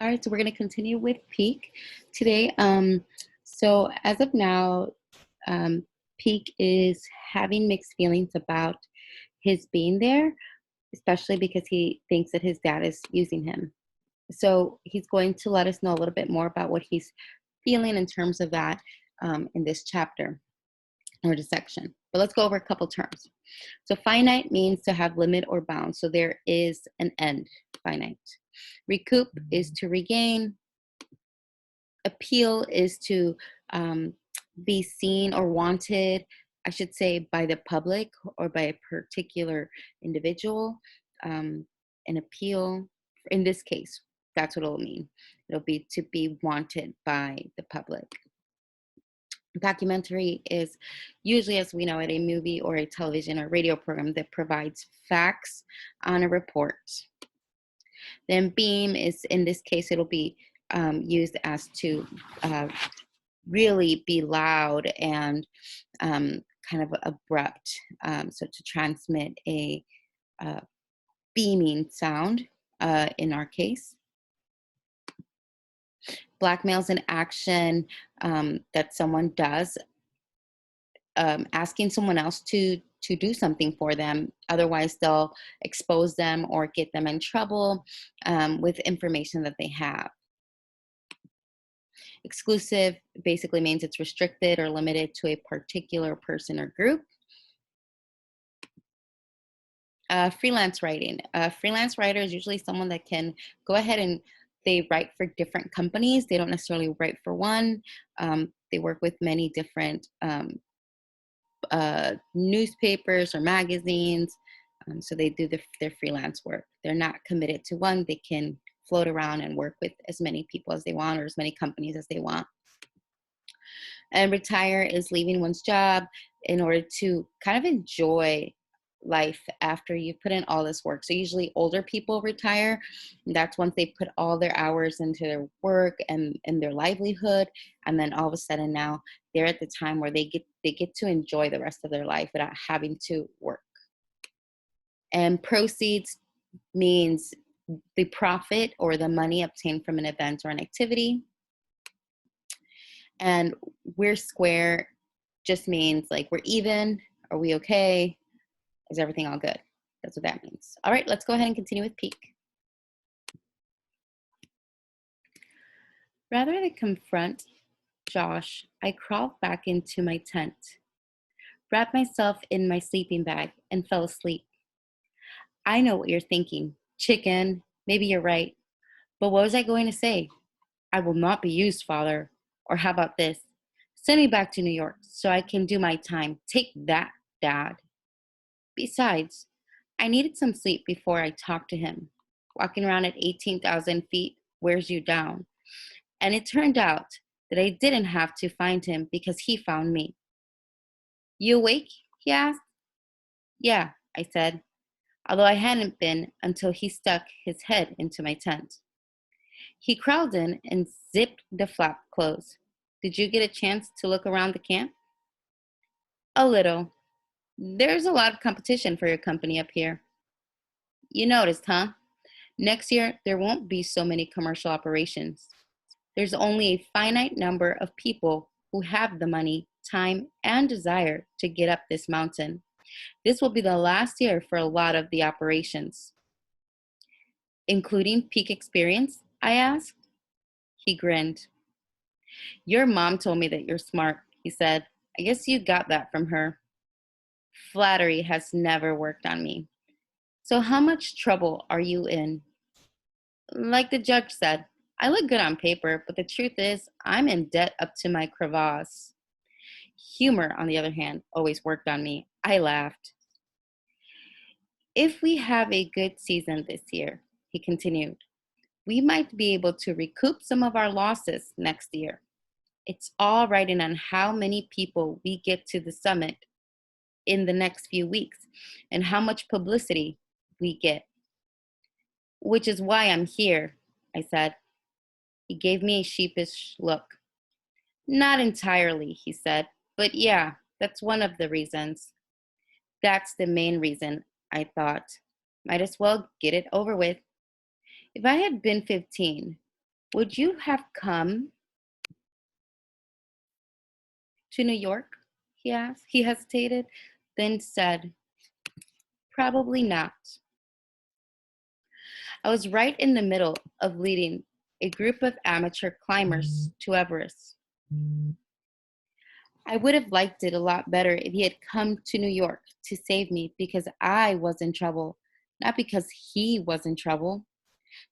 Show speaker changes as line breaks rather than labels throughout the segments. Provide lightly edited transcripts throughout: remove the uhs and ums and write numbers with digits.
All right, so we're going to continue with Peak today. So as of now, um, Peak is having mixed feelings about his being there, especially because he thinks that his dad is using him. So he's going to let us know a little bit more about what he's feeling in terms of that in this chapter or this section. But let's go over a couple terms. So finite means to have limit or bound. So there is an end, finite. Recoup is to regain. Appeal is to be seen or wanted, I should say, by the public or by a particular individual. An appeal, in this case, that's what it'll mean. It'll be to be wanted by the public. Documentary is usually, as we know it, a movie or a television or radio program that provides facts on a report. Then beam is, in this case, it'll be used as to really be loud and kind of abrupt. So to transmit a beaming sound in our case. Blackmail's an action that someone does, asking someone else to do something for them. Otherwise, they'll expose them or get them in trouble with information that they have. Exclusive basically means it's restricted or limited to a particular person or group. Freelance writing. A freelance writer is usually someone that can go ahead and they write for different companies. They don't necessarily write for one. They work with many different newspapers or magazines. So they do their freelance work. They're not committed to one. They can float around and work with as many people as they want or as many companies as they want. And retire is leaving one's job in order to kind of enjoy life after you've put in all this work. So usually older people retire. And that's once they put all their hours into their work and their livelihood. And then all of a sudden now they're at the time where they get to enjoy the rest of their life without having to work. And proceeds means the profit or the money obtained from an event or an activity. And we're square just means like we're even. Are we okay? Is everything all good? That's what that means. All right, let's go ahead and continue with Peak. Rather than confront Josh, I crawled back into my tent, wrapped myself in my sleeping bag, and fell asleep. I know what you're thinking. Chicken, maybe you're right. But what was I going to say? I will not be used, Father. Or how about this? Send me back to New York so I can do my time. Take that, Dad. Besides, I needed some sleep before I talked to him. Walking around at 18,000 feet wears you down. And it turned out that I didn't have to find him because he found me. You awake? He asked. Yeah, I said, although I hadn't been until he stuck his head into my tent. He crawled in and zipped the flap closed. Did you get a chance to look around the camp? A little. There's a lot of competition for your company up here. You noticed, huh? Next year, there won't be so many commercial operations. There's only a finite number of people who have the money, time, and desire to get up this mountain. This will be the last year for a lot of the operations. Including peak experience? I asked. He grinned. Your mom told me that you're smart, he said. I guess you got that from her. Flattery has never worked on me. So how much trouble are you in? Like the judge said, I look good on paper, but the truth is I'm in debt up to my crevasse. Humor, on the other hand, always worked on me. I laughed. If we have a good season this year, he continued, we might be able to recoup some of our losses next year. It's all riding on how many people we get to the summit in the next few weeks and how much publicity we get. Which is why I'm here, I said. He gave me a sheepish look. Not entirely, he said, but yeah, that's one of the reasons. That's the main reason, I thought. Might as well get it over with. If I had been 15, Would you have come to New York? He asked. He hesitated, then said, Probably not. I was right in the middle of leading a group of amateur climbers to Everest. I would have liked it a lot better if he had come to New York to save me because I was in trouble, not because he was in trouble.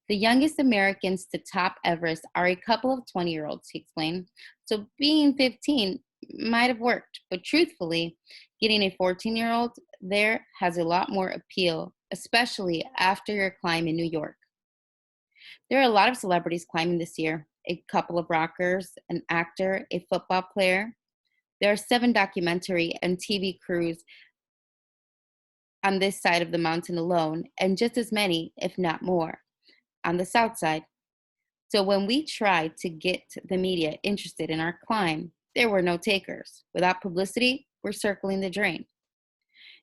The youngest Americans to top Everest are a couple of 20-year-olds, he explained. So being 15 might have worked, but truthfully, getting a 14-year-old there has a lot more appeal, especially after your climb in New York. There are a lot of celebrities climbing this year, a couple of rockers, an actor, a football player. There are 7 documentary and TV crews on this side of the mountain alone, and just as many, if not more, on the south side. So when we tried to get the media interested in our climb, there were no takers. Without publicity, we're circling the drain.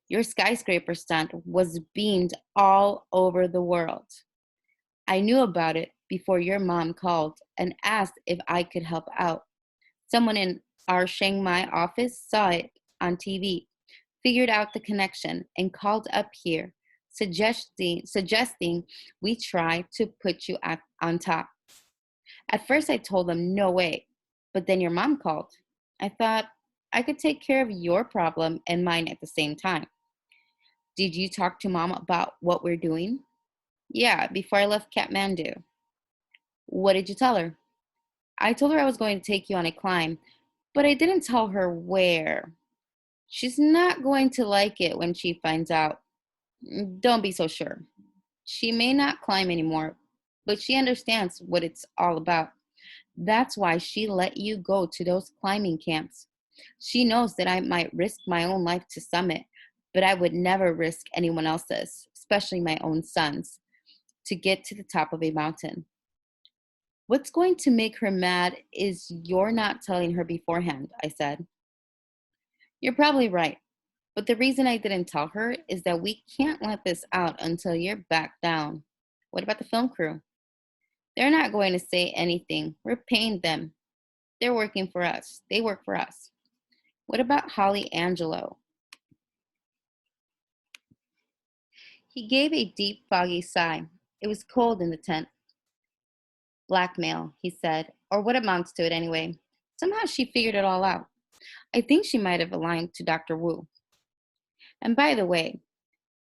Your skyscraper stunt was beamed all over the world. I knew about it before your mom called and asked if I could help out. Someone in our Chiang Mai office saw it on TV, figured out the connection, and called up here, suggesting we try to put you on top. At first, I told them no way, but then your mom called. I thought I could take care of your problem and mine at the same time. Did you talk to mom about what we're doing? Yeah, before I left Kathmandu. What did you tell her? I told her I was going to take you on a climb, but I didn't tell her where. She's not going to like it when she finds out. Don't be so sure. She may not climb anymore, but she understands what it's all about. That's why she let you go to those climbing camps. She knows that I might risk my own life to summit, but I would never risk anyone else's, especially my own son's, to get to the top of a mountain. What's going to make her mad is you're not telling her beforehand, I said. You're probably right. But the reason I didn't tell her is that we can't let this out until you're back down. What about the film crew? They're not going to say anything. We're paying them. They're working for us. They work for us. What about Holly Angelo? He gave a deep, foggy sigh. It was cold in the tent. Blackmail, he said, or what amounts to it anyway. Somehow she figured it all out. I think she might have aligned to Dr. Wu. And by the way,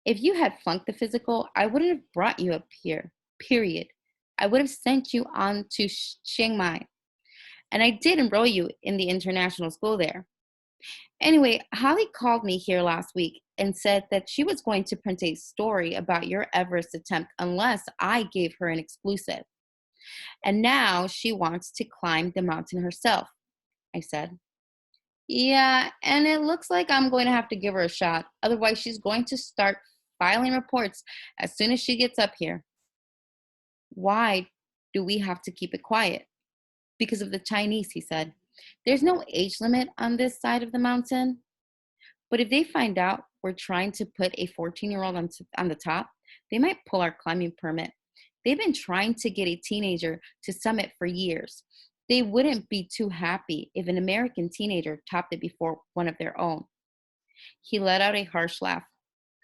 if you had flunked the physical, I wouldn't have brought you up here, period. I would have sent you on to Chiang Mai. And I did enroll you in the international school there. Anyway, Holly called me here last week and said that she was going to print a story about your Everest attempt unless I gave her an exclusive. And now she wants to climb the mountain herself, I said. Yeah, and it looks like I'm going to have to give her a shot. Otherwise, she's going to start filing reports as soon as she gets up here. Why do we have to keep it quiet? Because of the Chinese, he said. There's no age limit on this side of the mountain. But if they find out we're trying to put a 14-year-old on the top, they might pull our climbing permit. They've been trying to get a teenager to summit for years. They wouldn't be too happy if an American teenager topped it before one of their own. He let out a harsh laugh.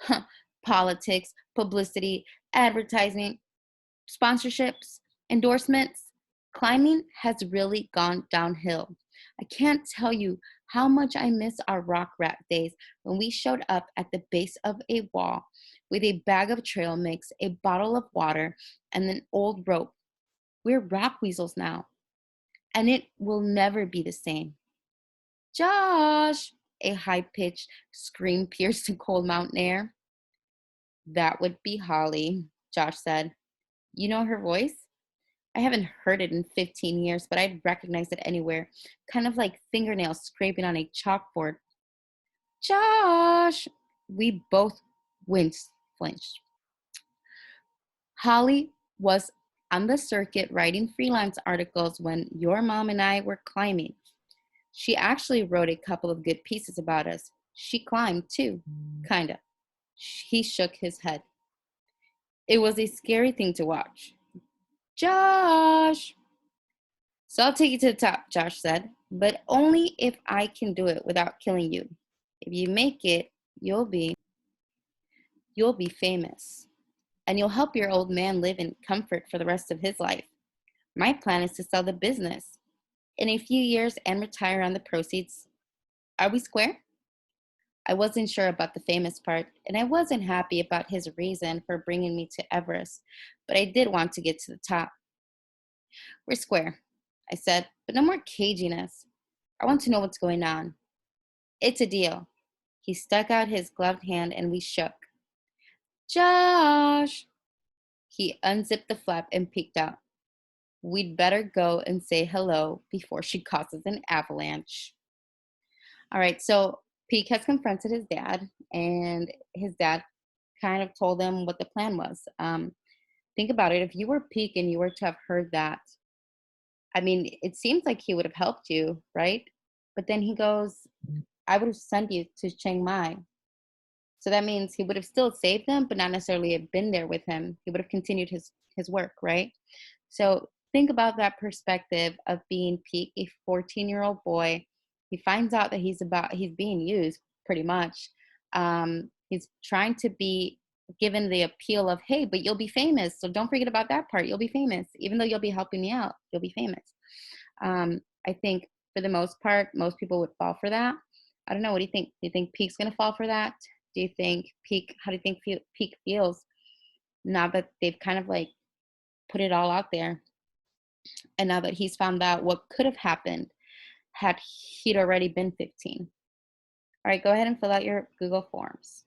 Huh, politics, publicity, advertising, sponsorships, endorsements. Climbing has really gone downhill. I can't tell you how much I miss our rock rat days when we showed up at the base of a wall with a bag of trail mix, a bottle of water, and an old rope. We're rock weasels now, and it will never be the same. Josh! A high-pitched scream pierced the cold mountain air. That would be Holly, Josh said. You know her voice? I haven't heard it in 15 years, but I'd recognize it anywhere, kind of like fingernails scraping on a chalkboard. Josh! We both flinched. Holly was on the circuit writing freelance articles when your mom and I were climbing. She actually wrote a couple of good pieces about us. She climbed too, kinda. He shook his head. It was a scary thing to watch. Josh! So I'll take you to the top, Josh said, but only if I can do it without killing you. If you make it, you'll be you'll be famous, and you'll help your old man live in comfort for the rest of his life. My plan is to sell the business in a few years and retire on the proceeds. Are we square? I wasn't sure about the famous part, and I wasn't happy about his reason for bringing me to Everest, but I did want to get to the top. We're square, I said, but no more caginess. I want to know what's going on. It's a deal. He stuck out his gloved hand and we shook. Josh! He unzipped the flap and peeked out. We'd better go and say hello before she causes an avalanche. All right, so Peek has confronted his dad, and his dad kind of told him what the plan was. Think about it. If you were Peek and you were to have heard that, I mean, it seems like he would have helped you, right? But then he goes, I would have sent you to Chiang Mai. So that means he would have still saved them, but not necessarily have been there with him. He would have continued his work, right? So think about that perspective of being Peak, a 14-year-old boy. He finds out that he's being used pretty much. He's trying to be given the appeal of, hey, but you'll be famous. So don't forget about that part. You'll be famous. Even though you'll be helping me out, you'll be famous. I think for the most part, most people would fall for that. I don't know. What do you think? Do you think Peak's going to fall for that? Do you think Peak, how do you think Peak feels now that they've kind of like put it all out there? And now that he's found out what could have happened had he'd already been 15. All right, go ahead and fill out your Google Forms.